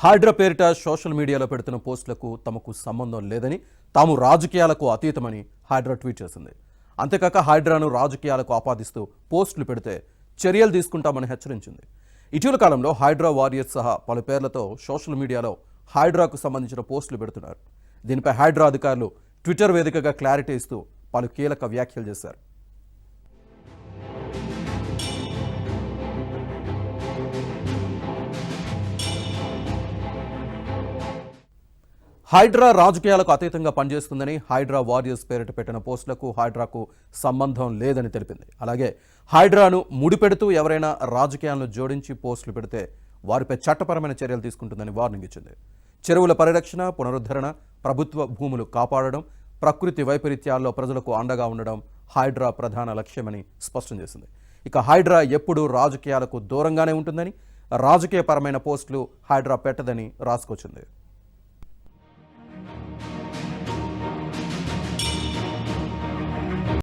హైడ్రా పేరిట సోషల్ మీడియాలో పెడుతున్న పోస్టులకు తమకు సంబంధం లేదని, తాము రాజకీయాలకు అతీతమని హైడ్రా ట్వీట్ చేసింది. అంతేకాక హైడ్రాను రాజకీయాలకు ఆపాదిస్తూ పోస్టులు పెడితే చర్యలు తీసుకుంటామని హెచ్చరించింది. ఇటీవల కాలంలో హైడ్రా వారియర్స్ సహా పలు పేర్లతో సోషల్ మీడియాలో హైడ్రాకు సంబంధించిన పోస్టులు పెడుతున్నారు. దీనిపై హైడ్రా అధికారులు ట్విట్టర్ వేదికగా క్లారిటీ ఇస్తూ పలు కీలక వ్యాఖ్యలు చేశారు. హైడ్రా రాజకీయాలకు అతీతంగా పనిచేస్తుందని, హైడ్రా వారియర్స్ పేరిట పెట్టిన పోస్టులకు హైడ్రాకు సంబంధం లేదని తెలిపింది. అలాగే హైడ్రాను ముడిపెడుతూ ఎవరైనా రాజకీయాలను జోడించి పోస్టులు పెడితే వారిపై చట్టపరమైన చర్యలు తీసుకుంటుందని వార్నింగ్ ఇచ్చింది. చెరువుల పరిరక్షణ, పునరుద్ధరణ, ప్రభుత్వ భూములు కాపాడడం, ప్రకృతి వైపరీత్యాల్లో ప్రజలకు అండగా ఉండడం హైడ్రా ప్రధాన లక్ష్యమని స్పష్టం చేసింది. ఇక హైడ్రా ఎప్పుడూ రాజకీయాలకు దూరంగానే ఉంటుందని, రాజకీయపరమైన పోస్టులు హైడ్రా పెట్టదని రాసుకొచ్చింది.